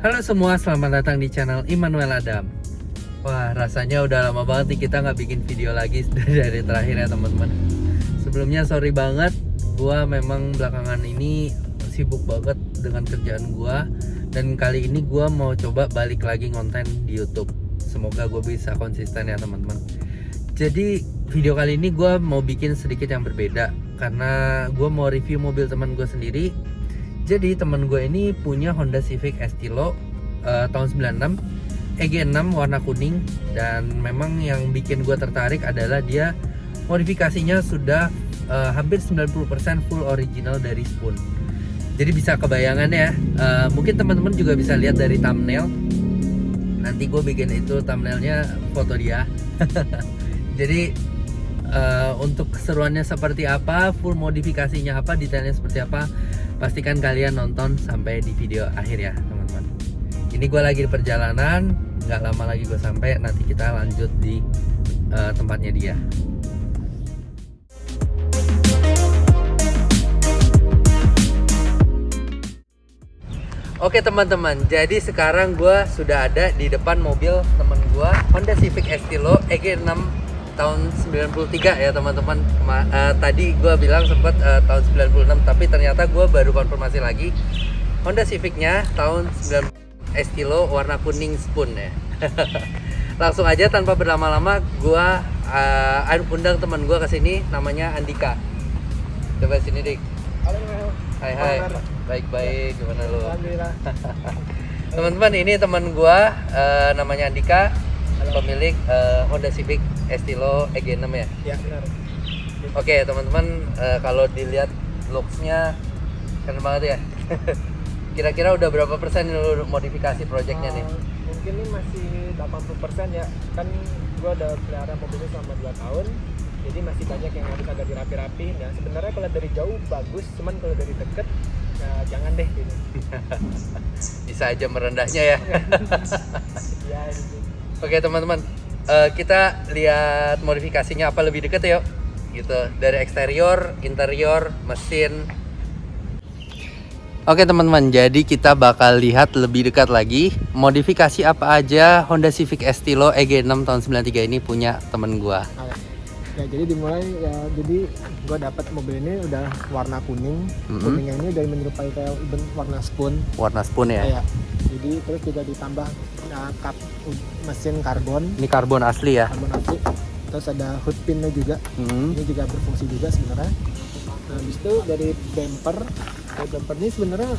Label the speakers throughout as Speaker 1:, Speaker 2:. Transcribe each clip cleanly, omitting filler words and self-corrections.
Speaker 1: Halo semua, selamat datang di channel Immanuel Adam. Wah, rasanya udah lama banget nih kita nggak bikin video lagi dari terakhir ya teman-teman. Sebelumnya sorry banget, gua memang belakangan ini sibuk banget dengan kerjaan gua. Dan kali ini gua mau coba balik lagi ngonten di YouTube. Semoga gue bisa konsisten ya teman-teman. Jadi video kali ini gue mau bikin sedikit yang berbeda karena gue mau review mobil teman gue sendiri. Jadi teman gue ini punya Honda Civic Estilo tahun 96 EG6 warna kuning, dan memang yang bikin gue tertarik adalah dia modifikasinya sudah hampir 90% full original dari Spoon. Jadi bisa kebayangan ya, mungkin teman-teman juga bisa lihat dari thumbnail. Nanti gue bikin itu thumbnailnya foto dia. Jadi untuk keseruannya seperti apa, full modifikasinya apa, detailnya seperti apa, pastikan kalian nonton sampai di video akhir ya teman-teman. Ini gue lagi di perjalanan, nggak lama lagi gue sampai. Nanti kita lanjut di tempatnya dia. Oke teman-teman, jadi sekarang gue sudah ada di depan mobil temen gue, Honda Civic Estilo EG6 tahun 93 ya teman-teman. Tadi gue bilang sempat tahun 96, tapi ternyata gue baru konfirmasi lagi. Honda Civicnya tahun 90, Estilo warna kuning Spoon ya. Langsung aja tanpa berlama-lama gue undang teman gue ke sini, namanya Andika. Coba sini Dik.
Speaker 2: Halo Mel.
Speaker 1: Hai. Baik-baik, gimana lu?
Speaker 2: Alhamdulillah.
Speaker 1: Teman-teman, ini teman gue namanya Andika. Pemilik Honda Civic Estilo EG6 ya?
Speaker 2: Ya benar.
Speaker 1: Oke teman-teman, kalau dilihat looks-nya keren banget ya. Kira-kira udah berapa persen lu modifikasi projectnya nih?
Speaker 2: Mungkin ini masih 80% ya. Kan gua udah pelihara mobilnya selama 2 tahun. Jadi masih banyak yang harus agak dirapi-rapiin ya. Sebenarnya kalau dari jauh bagus, cuman kalau dari deket ya jangan deh gitu.
Speaker 1: Bisa aja merendahnya ya.
Speaker 2: Ya gitu.
Speaker 1: Oke teman-teman, kita lihat modifikasinya apa lebih dekat yuk. Gitu, dari eksterior, interior, mesin. Oke teman-teman, jadi kita bakal lihat lebih dekat lagi modifikasi apa aja Honda Civic Estilo EG6 tahun 93 ini punya temen gua.
Speaker 2: Ya jadi dimulai ya, jadi gua dapat mobil ini udah warna kuning. Kuningnya ini udah menyerupai kayak warna Spoon.
Speaker 1: Warna Spoon ya?
Speaker 2: Iya. Jadi terus juga ditambah kap mesin karbon.
Speaker 1: Ini karbon asli ya?
Speaker 2: Karbon asli. Terus ada hood pinnya juga. Ini juga berfungsi juga sebenarnya. Nah, habis itu dari bumper ini sebenarnya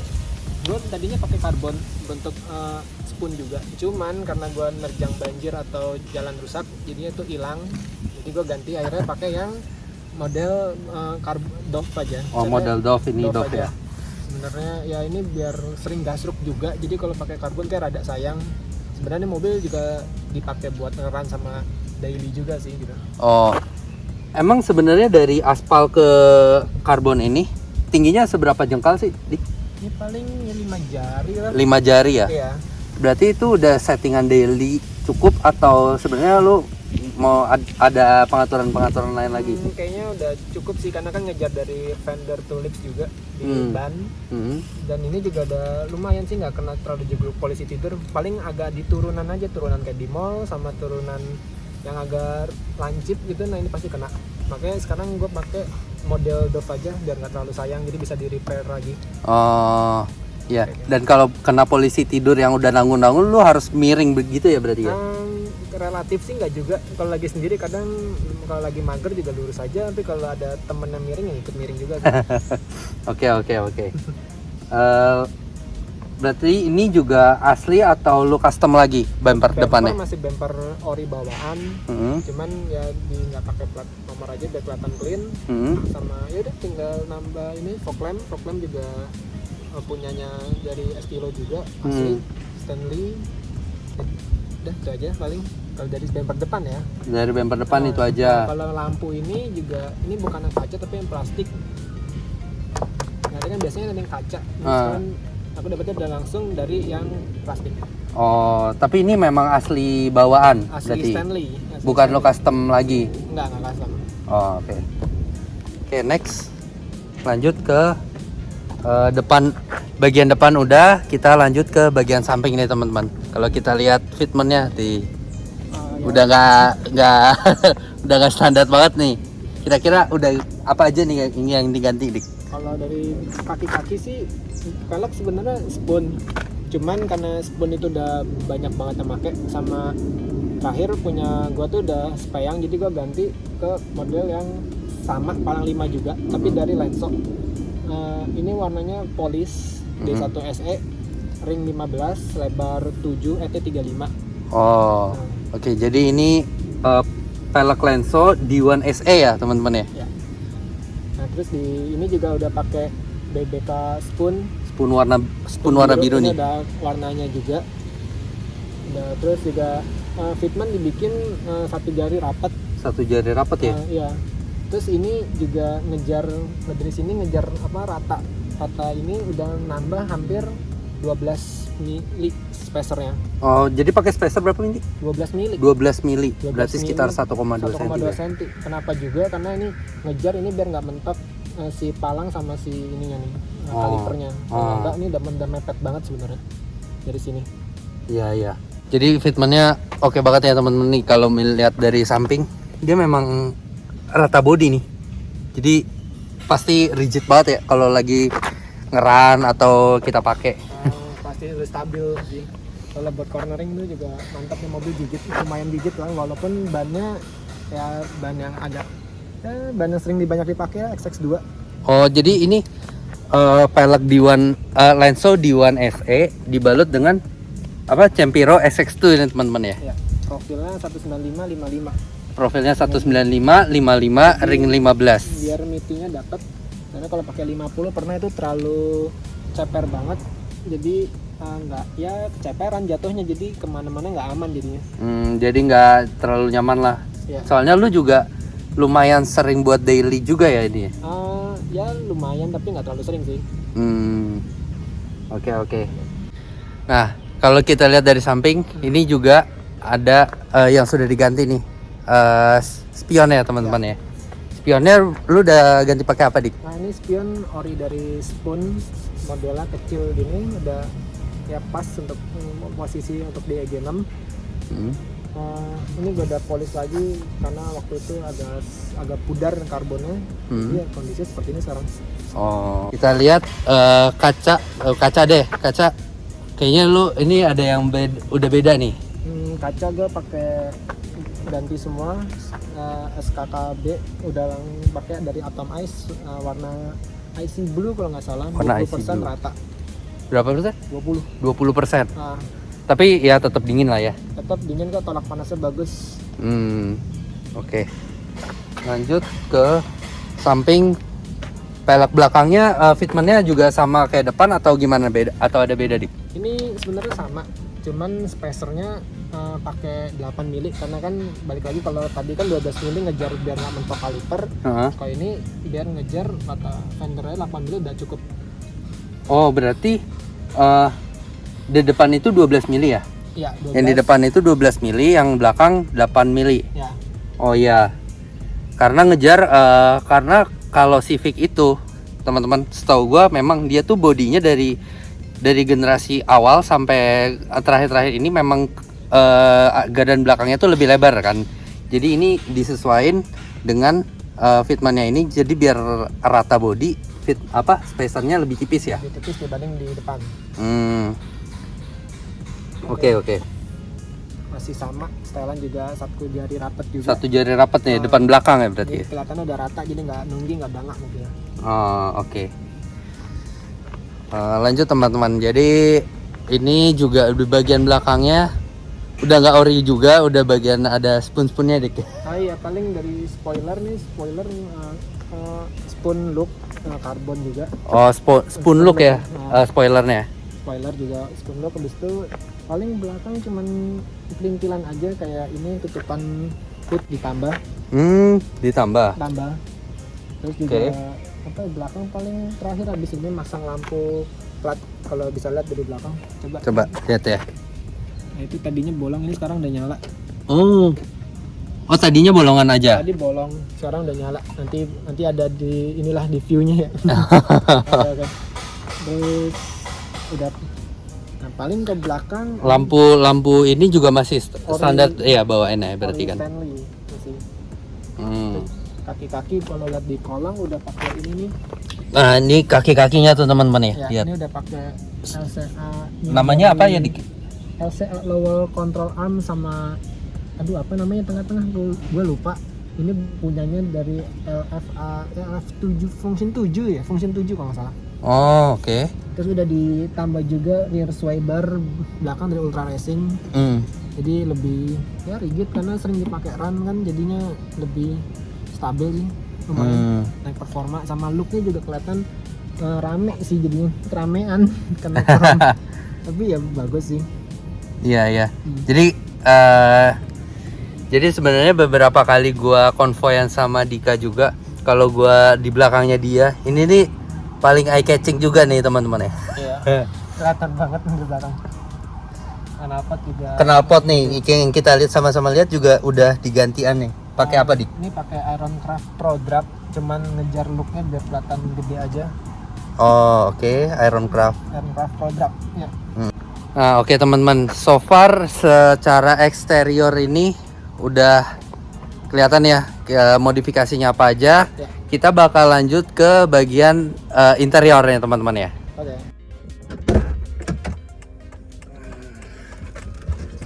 Speaker 2: gue tadinya pakai karbon bentuk Spoon juga. Cuman karena gue nerjang banjir atau jalan rusak, jadinya itu hilang. Jadi gue ganti akhirnya pakai yang model Dove aja.
Speaker 1: Oh, model Dove ini Dove
Speaker 2: aja.
Speaker 1: ya?
Speaker 2: Sebenarnya ya ini biar sering gasruk juga, jadi kalau pakai karbon kayak rada sayang. Sebenarnya mobil juga dipakai buat ngeran sama daily juga sih gitu.
Speaker 1: Oh, emang sebenarnya dari aspal ke karbon ini tingginya seberapa jengkal sih?
Speaker 2: Ini paling ya 5 jari lah.
Speaker 1: 5 jari ya?
Speaker 2: Iya.
Speaker 1: Berarti itu udah settingan daily cukup atau sebenarnya lu mau ada pengaturan lain lagi?
Speaker 2: Kayaknya udah cukup sih, karena kan ngejar dari fender tulips juga di ban. Dan ini juga udah lumayan sih, nggak kena terlalu jegluk polisi tidur. Paling agak di turunan aja, turunan kayak di mall sama turunan yang agak lancip gitu. Nah ini pasti kena. Makanya sekarang gue pakai model Dove aja biar nggak terlalu sayang, jadi bisa di repair lagi.
Speaker 1: Oh ya, dan kalau kena polisi tidur yang udah nanggung-nanggung lu harus miring begitu ya berarti ya?
Speaker 2: Relatif sih nggak juga. Kalau lagi sendiri kadang kalau lagi mager juga lurus aja, tapi kalau ada temen yang miring ya ikut miring juga.
Speaker 1: Oke. Berarti ini juga asli atau lu custom lagi bumper depannya?
Speaker 2: Masih bumper ori bawaan, cuman ya nggak pakai plat nomor aja biar kelihatan clean. Sama ya udah tinggal nambah ini fog lamp juga punyanya dari Estilo juga, asli Stanley. Udah itu aja paling kalau dari bumper depan ya. Dari
Speaker 1: bumper depan itu aja.
Speaker 2: Kalau lampu ini juga, ini bukan yang kaca tapi yang plastik. Nah, kan biasanya ada yang kaca. Misalkan aku dapetnya udah langsung dari yang plastik.
Speaker 1: Oh, tapi ini memang asli bawaan
Speaker 2: asli
Speaker 1: berarti?
Speaker 2: Stanley.
Speaker 1: Bukan lo custom lagi?
Speaker 2: Enggak custom.
Speaker 1: Oh, oke. Oke, next. Lanjut ke Bagian depan udah, kita lanjut ke bagian samping nih teman-teman. Kalau kita lihat fitmentnya di
Speaker 2: Ya.
Speaker 1: udah nggak udah nggak standar banget nih. Kira-kira udah apa aja nih yang diganti dik?
Speaker 2: Kalau dari kaki-kaki sih velg sebenarnya spoon, cuman karena spoon itu udah banyak banget yang make, sama terakhir punya gua tuh udah spayang, jadi gua ganti ke model yang sama palang 5 juga, tapi dari Lenso. Ini warnanya Polish D1 SE, ring 15, lebar 7, ET35.
Speaker 1: Oh, oke. Jadi ini velg Lenso D1 SE ya teman-teman ya?
Speaker 2: Ya. Nah terus ini juga udah pakai BBK spoon
Speaker 1: Spoon warna biru
Speaker 2: ini
Speaker 1: nih.
Speaker 2: ada warnanya juga. Nah, terus juga fitment dibikin satu jari rapat.
Speaker 1: Satu jari rapat ya?
Speaker 2: Iya. Terus ini juga dari sini ngejar rata ini udah nambah hampir 12 mili spacernya.
Speaker 1: Oh, jadi pakai spacer berapa mili?
Speaker 2: 12 mili.
Speaker 1: 12 mili.
Speaker 2: 12
Speaker 1: Berarti sekitar
Speaker 2: mili,
Speaker 1: 1,2 cm.
Speaker 2: 1,2 cm. Kenapa juga? Karena ini ngejar ini biar nggak mentok si palang sama si ininya nih, kalipernya. Kalau enggak ini udah mepet banget sebenarnya dari sini.
Speaker 1: Iya, iya. Jadi fitmentnya oke banget ya teman-teman nih. Kalau melihat dari samping, dia memang rata body nih. Jadi pasti rigid banget ya kalau lagi ngeran atau kita pakai.
Speaker 2: Pasti lebih stabil sih. Kalau buat cornering itu juga mantap nih, mobil lumayan gigit lah, walaupun bannya ya ban yang agak ban yang sering banyak dipakai ya, XX2.
Speaker 1: Oh, jadi ini pelek D1 Lenso D1 SE dibalut dengan Cempiro SX2 ini teman-teman ya.
Speaker 2: Ya, profilnya 195/55.
Speaker 1: Profilnya 195/55 ring 15.
Speaker 2: Biar meetingnya dapat. Karena kalau pakai 50 pernah itu terlalu ceper banget. Jadi nggak ya keceperan jatuhnya, jadi kemana-mana nggak aman jadinya.
Speaker 1: Jadi nggak terlalu nyaman lah.
Speaker 2: Ya.
Speaker 1: Soalnya lu juga lumayan sering buat daily juga ya ini.
Speaker 2: Ya lumayan tapi nggak terlalu sering sih.
Speaker 1: Oke. Nah, kalau kita lihat dari samping, ini juga ada yang sudah diganti nih. Spion ya teman-teman ya. Spionnya lu udah ganti pakai apa dik?
Speaker 2: Nah ini spion ori dari Spoon, modelnya kecil gini, udah ya pas untuk posisi untuk di EG6. Ini gue udah polish lagi karena waktu itu agak pudar karbonnya. Jadi ya, kondisinya seperti ini sekarang.
Speaker 1: Oh, kita lihat kaca deh. Kaca kayaknya lu ini ada yang udah beda nih.
Speaker 2: Kaca gue pakai ganti semua. SKKB udah pakai dari Atom Ice, warna icy blue kalau nggak salah.
Speaker 1: Warna
Speaker 2: 20%
Speaker 1: icy blue.
Speaker 2: rata.
Speaker 1: Berapa persen?
Speaker 2: 20%.
Speaker 1: 20%. Tapi ya tetap dingin lah ya.
Speaker 2: Tetap dingin kok, tolak panasnya bagus.
Speaker 1: Oke. Lanjut ke samping. Pelek belakangnya fitmentnya juga sama kayak depan atau gimana, beda atau ada beda dik?
Speaker 2: Ini sebenarnya sama, cuman spacernya pakai 8 mili karena kan balik lagi, kalau tadi kan 12 mili ngejar biar nggak mentok kaliper. Kalau ini biar ngejar kata fendernya 8 mili udah cukup.
Speaker 1: Oh, berarti di depan itu 12 mili ya?
Speaker 2: Iya, 12.
Speaker 1: Yang di depan itu 12 mili, yang belakang 8 mili.
Speaker 2: Ya.
Speaker 1: Oh iya. Karena ngejar karena kalau Civic itu teman-teman, setahu gua memang dia tuh bodinya dari generasi awal sampai terakhir ini memang gadan belakangnya tuh lebih lebar kan. Jadi ini disesuaikan dengan fitmentnya ini, jadi biar rata body, spacernya lebih tipis ya.
Speaker 2: Lebih tipis dibanding di depan.
Speaker 1: Oke.
Speaker 2: Masih sama, setelan juga satu jari rapat juga.
Speaker 1: Satu jari rapat nih, depan belakang ya berarti.
Speaker 2: Jadi kelihatannya udah rata, jadi nggak nunggi, nggak bangak mobilnya.
Speaker 1: Oh, oke. Lanjut teman-teman. Jadi ini juga di bagian belakangnya udah nggak ori juga, udah bagian ada spoonnya dik.
Speaker 2: Iya, paling dari spoiler spoon look karbon juga.
Speaker 1: Oh, spoon look ya, spoilernya.
Speaker 2: Spoiler juga spoon look. Habis itu paling belakang cuman pelintilan aja, kayak ini tutupan hood ditambah.
Speaker 1: Ditambah.
Speaker 2: Terus juga belakang paling terakhir habis ini masang lampu plat, kalau bisa lihat dari belakang. Coba
Speaker 1: lihat ya.
Speaker 2: Nah, itu tadinya bolong, ini sekarang udah nyala.
Speaker 1: Oh tadinya bolongan aja.
Speaker 2: Tadi bolong, sekarang udah nyala. Nanti ada di inilah di view-nya ya. Ada, kan. Terus udah, nah paling ke belakang
Speaker 1: Lampu ini juga masih standar ya bawaan ya berarti
Speaker 2: Ori
Speaker 1: kan.
Speaker 2: Stanley masih.
Speaker 1: Hmm.
Speaker 2: Kaki-kaki kalau lihat di kolang udah pakai ini nih.
Speaker 1: Nah ini kaki-kakinya tuh teman-teman ya.
Speaker 2: Ya,
Speaker 1: Lihat.
Speaker 2: ini udah pakai LCA.
Speaker 1: Namanya apa ya di?
Speaker 2: LCA lower control arm sama aduh apa namanya tengah-tengah gue lupa. Ini punyanya dari LF7 function 7 ya, function 7 kalau nggak salah.
Speaker 1: Oh oke.
Speaker 2: Terus udah ditambah juga rear sway bar belakang dari Ultra Racing. Jadi lebih ya rigid karena sering dipakai run kan, jadinya lebih stabil sih, lumayan naik performa, sama looknya juga kelihatan rame sih, jadinya ramean karena keren. Tapi ya bagus sih.
Speaker 1: Iya. Jadi sebenarnya beberapa kali gua konvoyan sama Dika juga, kalau gua di belakangnya dia, ini nih paling eye catching juga nih teman-teman ya.
Speaker 2: Iya. Kelihatan banget di belakang. Knalpot juga.
Speaker 1: Knalpot nih yang kita lihat sama-sama lihat juga udah digantian nih. Pakai apa, Dik?
Speaker 2: Ini pakai Ironcraft Pro Drop, cuman ngejar looknya biar kelihatan gede aja.
Speaker 1: Oh, oke. Ironcraft
Speaker 2: Pro Drop. Ya.
Speaker 1: Nah, oke teman-teman. So far secara eksterior ini udah kelihatan ya modifikasinya apa aja.
Speaker 2: Ya.
Speaker 1: Kita bakal lanjut ke bagian interiornya teman-teman ya.
Speaker 2: Oke.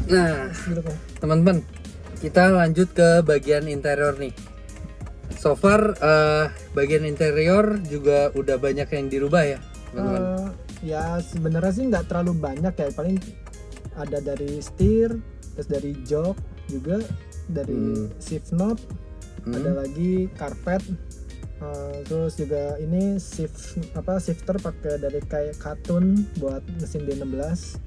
Speaker 1: Nah, teman-teman, kita lanjut ke bagian interior nih. So far bagian interior juga udah banyak yang dirubah ya, teman-teman.
Speaker 2: Ya sebenarnya sih nggak terlalu banyak ya, paling ada dari steer, terus dari jok juga, dari shift knob, ada lagi karpet, terus juga ini shifter pakai dari kayak katun buat mesin D16.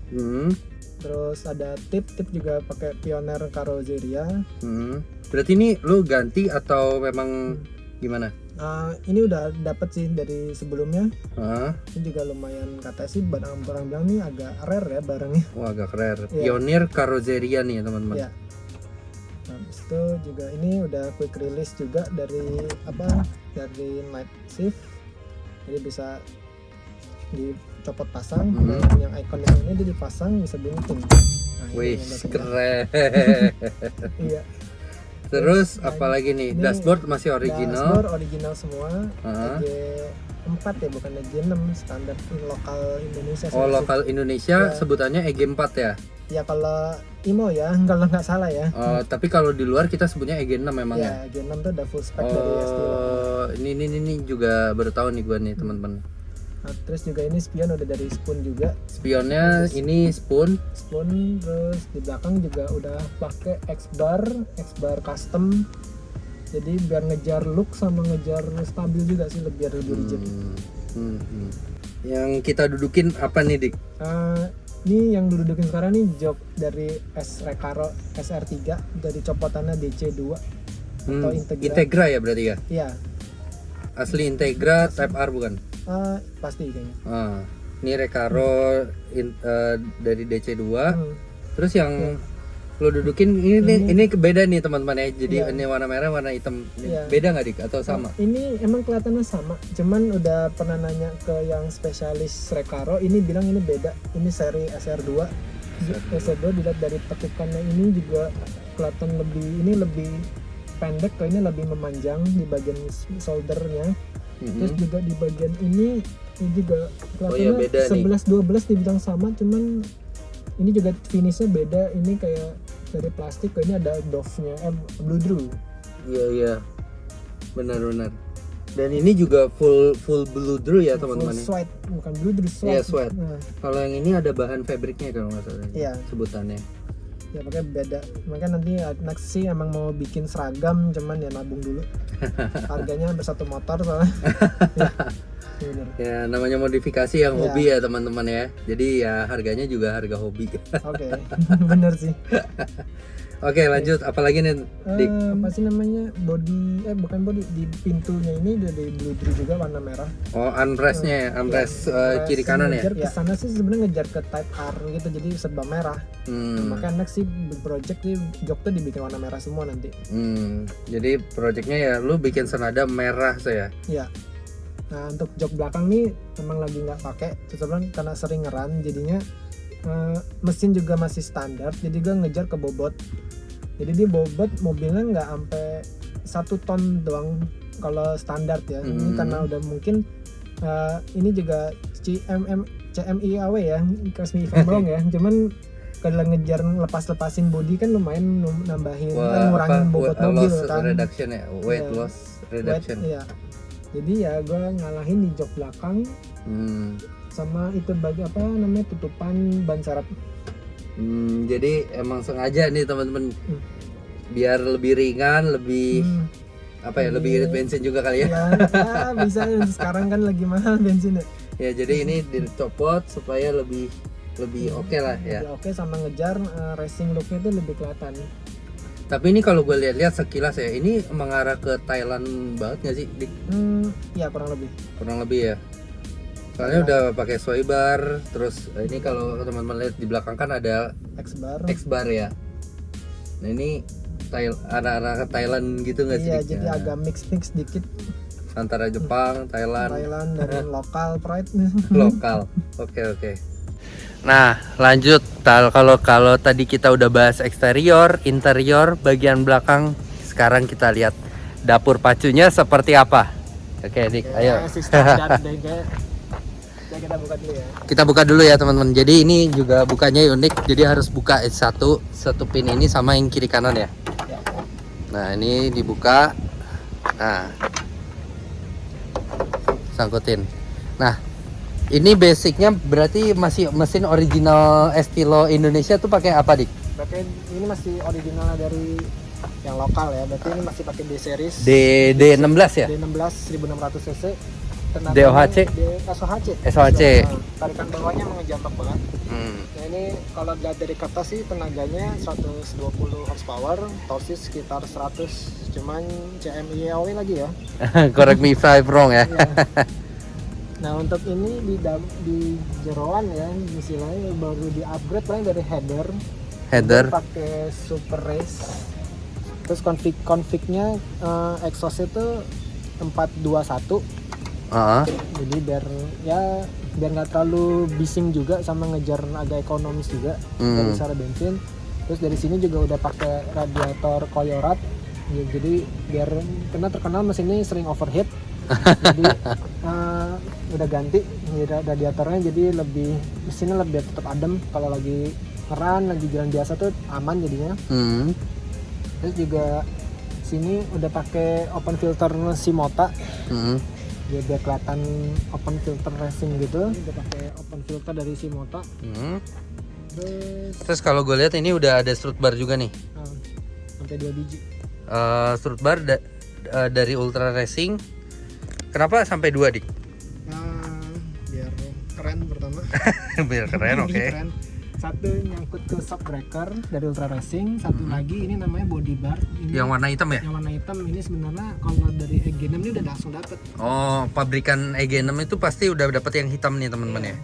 Speaker 2: Terus ada tip juga pakai Pioneer Carrozzeria.
Speaker 1: Berarti ini lu ganti atau memang gimana?
Speaker 2: Ini udah dapet sih dari sebelumnya. Ini juga lumayan, katanya sih orang bilang nih agak rare ya barangnya.
Speaker 1: Wah, agak rare.
Speaker 2: Yeah.
Speaker 1: Pioneer Carrozzeria nih teman-teman.
Speaker 2: Yeah. Nah, habis itu juga ini udah quick release juga dari night shift. Jadi bisa dicopot pasang, dan yang icon ini dia dipasang bisa bunting. Nah,
Speaker 1: wih, keren.
Speaker 2: Iya.
Speaker 1: Terus
Speaker 2: nah,
Speaker 1: apalagi nih?
Speaker 2: ini
Speaker 1: Dashboard masih original.
Speaker 2: Dashboard original semua. EG4 ya, bukan EG6, standar lokal Indonesia.
Speaker 1: Oh, lokal Indonesia ya. Sebutannya EG4 ya?
Speaker 2: Ya kalau IMO ya, kalau nggak salah ya.
Speaker 1: Tapi kalau di luar kita sebutnya EG6 memang ya?
Speaker 2: EG6 tuh udah full spec dari ST.
Speaker 1: Ini juga baru tahu nih gue nih teman-teman.
Speaker 2: Nah, terus juga ini spion udah dari Spoon juga.
Speaker 1: Spionnya terus, ini Spoon.
Speaker 2: Terus di belakang juga udah pakai X-bar custom. Jadi biar ngejar look sama ngejar stabil juga sih, biar lebih rigid.
Speaker 1: Yang kita dudukin apa nih, Dik?
Speaker 2: Ini yang dudukin sekarang nih jok dari Recaro SR3 dari copotannya DC2 atau Integra
Speaker 1: ya berarti ya?
Speaker 2: Iya.
Speaker 1: Asli Integra Type R bukan?
Speaker 2: Pasti kayaknya.
Speaker 1: Ini Recaro dari DC2. Terus yang lo dudukin ini beda nih teman-teman ya. Jadi ini warna merah, warna hitam. Beda nggak, Dik, atau sama?
Speaker 2: Ini emang kelihatannya sama. Cuman udah pernah nanya ke yang spesialis Recaro, ini bilang ini beda. Ini seri SR2. SR2 dilihat dari tekukannya ini juga kelihatan lebih pendek, ke ini lebih memanjang di bagian soldernya. Terus juga di bagian ini juga kelihatannya 11-12 dibilang sama, cuman ini juga finishnya beda. Ini kayak dari plastik, ini ada doff-nya, blue drew. Iya,
Speaker 1: benar. Dan ini juga full blue drew ya teman-teman.
Speaker 2: Full suede, bukan blue drew, suede.
Speaker 1: Iya, suede. Kalau yang ini ada bahan fabriknya kalau nggak salah. Iya. Sebutannya.
Speaker 2: Ya makanya beda. Makanya nanti next sih emang mau bikin seragam, cuman ya nabung dulu. Harganya hampir satu motor soalnya.
Speaker 1: Ya namanya modifikasi yang hobi ya teman-teman ya. Jadi ya harganya juga harga hobi.
Speaker 2: Oke. Bener sih.
Speaker 1: Oke, lanjut. Apalagi nih, Dik?
Speaker 2: Apa sih namanya? Bukan body, di pintunya ini udah di blue drew juga warna merah.
Speaker 1: Oh, armrestnya ya, armrest kiri kanan ya.
Speaker 2: Ngejar ke sana sih sebenarnya ngejar ke Type R gitu, jadi serba merah. Makanya next sih project sih jok tuh dibikin warna merah semua nanti.
Speaker 1: Jadi projectnya ya lu bikin senada merah saya.
Speaker 2: Iya. Nah untuk jok belakang nih emang lagi nggak pakai, sebenarnya karena sering ngeran jadinya mesin juga masih standar, jadi gue ngejar ke bobot. Jadi di bobot mobilnya nggak sampai 1 ton doang kalau standar ya. Ini karena udah mungkin ini juga CMI-AW ya, Crash Me If I'm Wrong ya. Cuman kalau ngejar lepasin body kan lumayan nambahin, ngurangin bobot mobil
Speaker 1: loss
Speaker 2: kan.
Speaker 1: reduction ya, weight loss reduction.
Speaker 2: Iya. Jadi ya gue ngalahin di jok belakang sama itu apa namanya tutupan ban serep.
Speaker 1: Jadi emang sengaja nih teman-teman biar lebih ringan, lebih lebih irit bensin juga kali ya.
Speaker 2: Ya, bisa sekarang kan lagi mahal bensin ya.
Speaker 1: Ya jadi ini dicopot supaya lebih oke lah ya.
Speaker 2: Oke, sama ngejar racing looknya tuh lebih kelihatan.
Speaker 1: Tapi ini kalau gue lihat-lihat sekilas ya, ini mengarah ke Thailand banget nggak sih, Dik?
Speaker 2: Ya kurang lebih.
Speaker 1: Kurang lebih ya. Soalnya udah pakai sway bar, terus ini kalau teman-teman lihat di belakang kan ada X bar ya. Nah ini arah-arah ke Thailand gitu nggak sih?
Speaker 2: Iya, jadi agak mix dikit
Speaker 1: antara Jepang, Thailand
Speaker 2: dan lokal pride.
Speaker 1: Lokal. Oke. Nah lanjut kalau tadi kita udah bahas eksterior, interior, bagian belakang, sekarang kita lihat dapur pacunya seperti apa. Oke, Dik, ayo. Kita buka dulu ya. Kita buka dulu ya teman-teman. Jadi ini juga bukanya unik. Jadi harus buka satu pin ini sama yang kiri kanan ya. Nah ini dibuka. Nah, sangkutin. Nah ini basicnya berarti masih mesin original Estilo Indonesia tuh pakai apa, Dik?
Speaker 2: Pakai ini masih original dari yang lokal ya. Berarti ini masih pakai D series.
Speaker 1: D16 ya?
Speaker 2: D16 1600 cc.
Speaker 1: DOHC? SOHC.
Speaker 2: Nah, tarikan bawahnya mengejambak banget. Nah ini kalau dilihat dari kertas sih tenaganya 120 horsepower, torsi sekitar 100. Cuman CMI-AW lagi ya.
Speaker 1: Correct me if I'm wrong ya.
Speaker 2: Nah untuk ini di jeroan ya, istilahnya baru di upgrade paling dari header pakai super race. Terus confignya exhaust itu 421. Jadi biar nggak terlalu bising juga, sama ngejar agak ekonomis juga dari secara bensin. Terus dari sini juga udah pakai radiator Koyorat ya, jadi biar terkenal mesin ini sering overheat. Jadi udah ganti radiatornya, jadi mesinnya lebih tetap adem kalau lagi ngeran, lagi jalan biasa tuh aman jadinya. Terus juga sini udah pakai open filter Shimota. Biar kelihatan open filter racing gitu. Udah pakai open filter dari Shimota.
Speaker 1: Terus kalau gue lihat ini udah ada strut bar juga nih.
Speaker 2: Sampai 2 biji.
Speaker 1: Strut bar dari Ultra Racing. Kenapa sampai 2, Dik?
Speaker 2: Biar keren pertama.
Speaker 1: Biar keren, oke.
Speaker 2: Keren. Satu nyangkut ke shock breaker dari Ultra Racing, satu lagi ini namanya body bar. Ini
Speaker 1: yang warna hitam ya?
Speaker 2: Yang warna hitam ini sebenarnya kalau dari EG6 ini udah langsung dapet.
Speaker 1: Oh, pabrikan EG6 itu pasti udah dapet yang hitam nih teman-teman ya.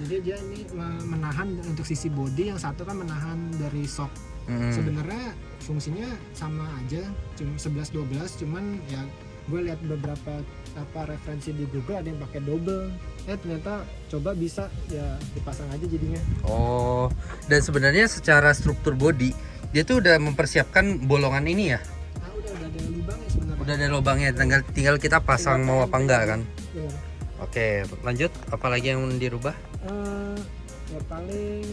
Speaker 2: Jadi dia ini menahan untuk sisi body, yang satu kan menahan dari shock. Sebenarnya fungsinya sama aja, cuma 11-12, cuman ya gue lihat beberapa referensi di Google ada yang pakai double. Ternyata coba bisa ya dipasang aja jadinya.
Speaker 1: Oh, dan sebenarnya secara struktur body dia tuh udah mempersiapkan bolongan ini ya?
Speaker 2: Udah ada lubangnya sebenarnya.
Speaker 1: Udah ada lubangnya, tinggal kita pasang mau apa enggak kan?
Speaker 2: Iya.
Speaker 1: Oke, lanjut. Apalagi yang dirubah?
Speaker 2: Ya paling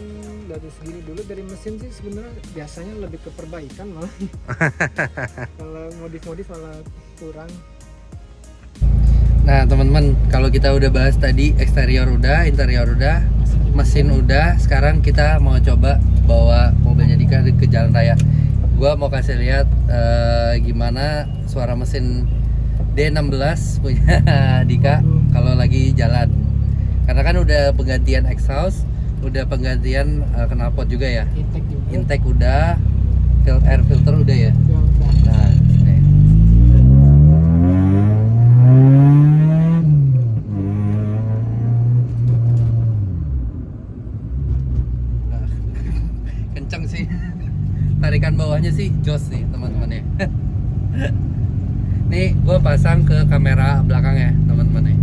Speaker 2: dari segini dulu. Dari mesin sih sebenarnya biasanya lebih ke perbaikan malah. Kalau modif malah kurang.
Speaker 1: Nah teman-teman, kalau kita udah bahas tadi eksterior udah, interior udah, mesin udah, sekarang kita mau coba bawa mobilnya Dika ke jalan raya. Gua mau kasih lihat gimana suara mesin D16 punya Dika kalau lagi jalan. Karena kan udah penggantian exhaust, udah penggantian knalpot juga ya. Intake udah, air filter udah ya. Nah, ini. Kenceng sih. Tarikan bawahnya sih jos nih teman-teman ya. Nih gue pasang ke kamera belakang ya teman-teman ya.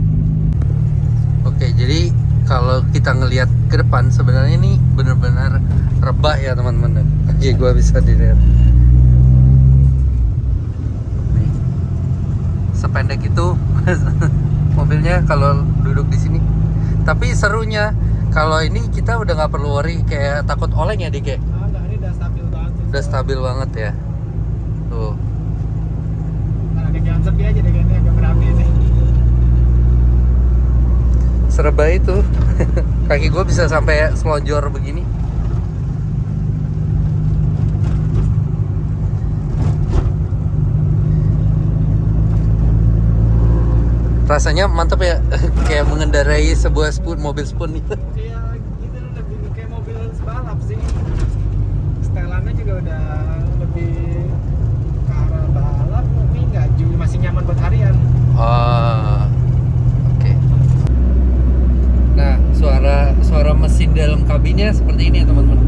Speaker 1: Oke, jadi kalau kita ngelihat ke depan sebenarnya ini benar-benar rebah ya teman-teman. Oke, gua bisa dilihat. Nih. Sependek itu mobilnya kalau duduk di sini. Tapi serunya kalau ini kita udah nggak perlu worry kayak takut oleng ya, Dik ya.
Speaker 2: Enggak, ini udah stabil banget sih.
Speaker 1: Udah stabil banget ya. Tuh.
Speaker 2: Nah, ada jalan sepi aja deh kayaknya agak berapi sih.
Speaker 1: Serba itu. Kaki gue bisa sampai selonjor begini. Rasanya mantap ya. Kayak mengendarai sebuah mobil spoon itu.
Speaker 2: Iya, itu lebih kayak mobil balap sih. Setelannya juga udah lebih ke arah balap, tapi nggak juga masih nyaman buat harian.
Speaker 1: Oh, oke. Nah, suara mesin dalam kabinnya seperti ini ya teman-teman.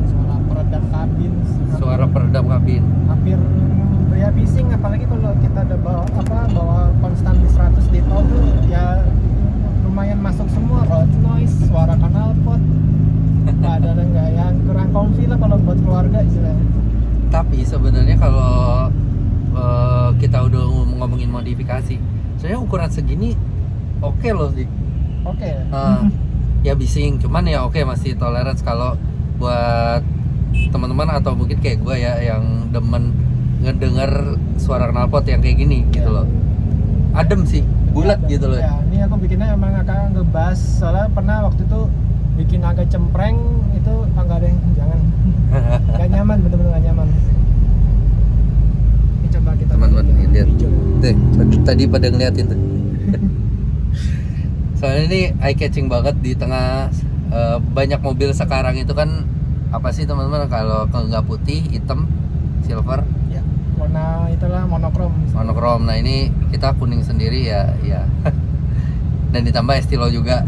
Speaker 2: Suara peredam kabin.
Speaker 1: Suara peredam kabin.
Speaker 2: Hampir ya bising, apalagi kalau kita udah bawa konstan di 100 di tol tuh ya lumayan masuk semua, road noise, suara knalpot. Nggak ada nggak yang kurang comfy lah kalau buat keluarga istilahnya.
Speaker 1: Tapi sebenarnya kalau kita udah ngomongin modifikasi, sebenarnya ukuran segini oke loh sih.
Speaker 2: Oke.
Speaker 1: Ya bising, cuman ya oke masih tolerance kalau buat teman-teman atau mungkin kayak gue ya yang demen ngedenger suara knalpot yang kayak gini gitu loh. Adem sih, bulat gitu loh.
Speaker 2: Ya, ini aku bikinnya emang agak ngebas, soalnya pernah waktu itu bikin agak cempreng itu enggak ada yang jangan. Gak nyaman, bener-bener gak nyaman. Ini coba kita
Speaker 1: Teman-teman
Speaker 2: lihat
Speaker 1: lihat.
Speaker 2: hijau.
Speaker 1: Tadi pada ngeliatin tuh. Soalnya ini eye catching banget di tengah banyak mobil sekarang itu kan apa sih teman-teman, kalau nggak putih, hitam, silver,
Speaker 2: Ya, warna itulah monokrom.
Speaker 1: monokrom. Nah ini kita kuning sendiri ya. Dan ditambah estilo juga.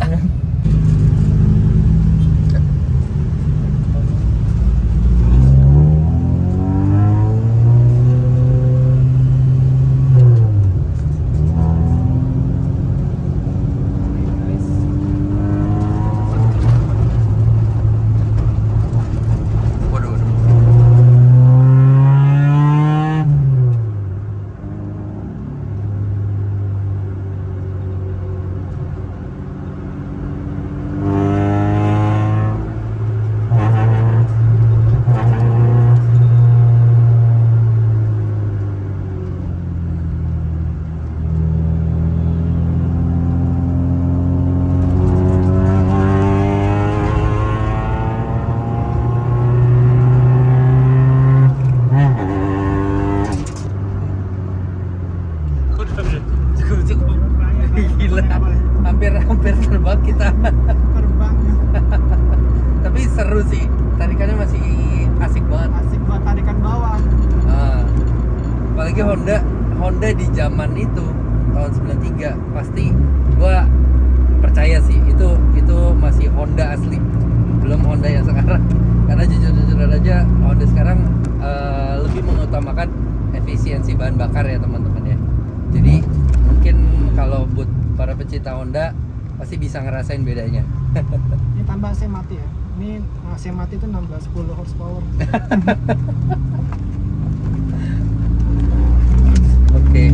Speaker 1: Waduh, waduh. Cukup gila, hampir terbang kita.
Speaker 2: Terbang.
Speaker 1: Tapi seru sih, tarikannya masih asik banget.
Speaker 2: Asik buat tarikan bawah.
Speaker 1: Apalagi Honda di zaman itu tahun 93 pasti gua percaya sih itu masih Honda asli, belum Honda yang sekarang. Karena jujur aja Honda sekarang lebih mengutamakan efisiensi bahan bakar ya teman-teman ya. Jadi mungkin kalau buat para pecinta Honda pasti bisa ngerasain bedanya.
Speaker 2: Ini tambah AC mati ya. Ini AC mati itu 16-10 horsepower.
Speaker 1: Oke.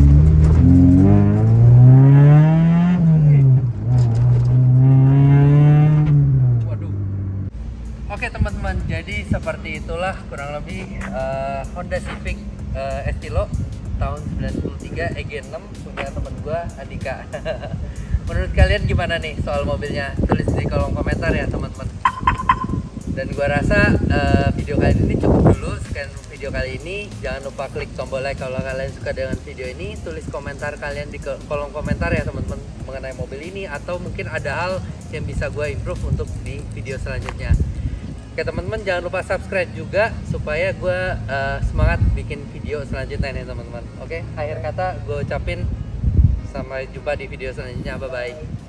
Speaker 1: Waduh. Oke teman-teman, jadi seperti itulah kurang lebih Honda Civic Estilo tahun 93 EG6 punya temen gua Andika. Menurut kalian gimana nih soal mobilnya? Tulis di kolom komentar ya teman-teman. Dan gua rasa video kali ini cukup dulu. Sekian video kali ini. Jangan lupa klik tombol like kalau kalian suka dengan video ini. Tulis komentar kalian di kolom komentar ya teman-teman mengenai mobil ini, atau mungkin ada hal yang bisa gua improve untuk di video selanjutnya. Oke teman-teman, jangan lupa subscribe juga supaya gue semangat bikin video selanjutnya nih teman-teman. Oke, akhir kata gue ucapin sampai jumpa di video selanjutnya. Bye bye.